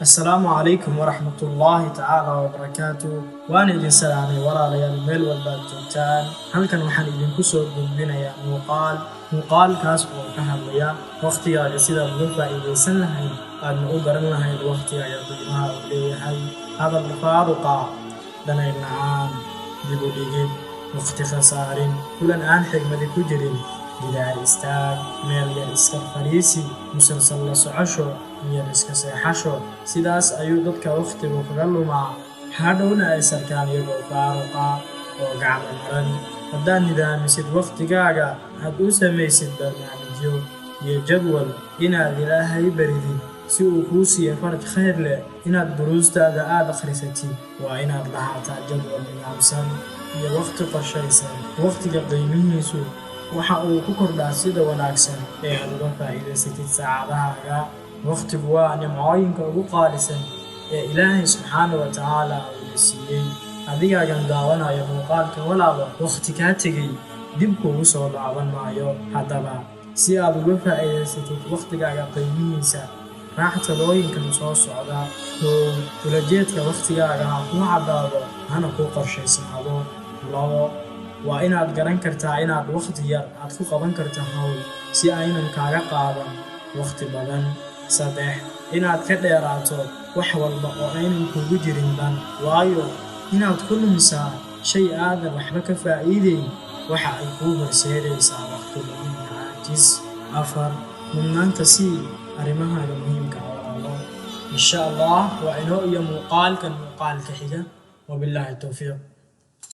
السلام عليكم ورحمة الله تعالى وبركاته وأنا إذن سلامي ولا ليال ميل والباتوتان هل كان وحن إذن كسر بنا muuqaal kaas oo ka hadlaya waqtigaaga sida ugu faa'iideysan lahayd aadna u garan lahayd waqtigaaga qiimaha uu leeyahay hadal faaruqa danay nacaan dib u dhigid waqti khasaarin kulan aan xigmadi ku jirin gidaar istaag meel yar iska fadhiisi musalsal la socosho miyar iska seexasho sidaas ayuu dadka waqtigu kaga lumaa hadhowna ay sarkaan iyagoo faaruqa oo gacmo maran haddaad nidaamisid waqtigaaga aad u samaysid barnaamijyo iyo jadwal inaad ilaahay baridid si uu kuu siiyo faraj khayr leh inaad duruustaada aad akhrisatid waa inaad lahaataa jadwal nidaamsan iyo waqti qorshaysan waqtiga qiimihiisu waxa uu ku kordhaa sida wanaagsan ee aad uga faa'iidaysatid saacadahaaga waqtigu waa nimcooyinka ugu qaalisan ee ilaahay subxaana wa tacaala uu siiyey adigaagan daawanaya muuqaalka walaaba waqti kaa tegay dib kugu soo laaban maayo haddaba si aad uga faa'iidaysatid waqtigaaga qiimihiisa raac talooyinkan soo socda ulajeedka waqtigaaga ha kuu caddaado hana kuu qorshaysnaado 2 waa inaad garan kartaa inaad waqti yar aad ku qaban karta hawl si aynan kaaga qaadan waqti badan 3 inaad ka dheeraato wax walba oo aynan kugu jirin dan waayo inaad ku lumisaa shay aadan waxba ka faa'iideyn waxa ay kuu horseedaysaa waqti badan caajis 4 mudnaanta sii arrimahaaga muhiimka ah insha Allah waa inoo iyo muuqaalka xiga wabillahi tawfiiq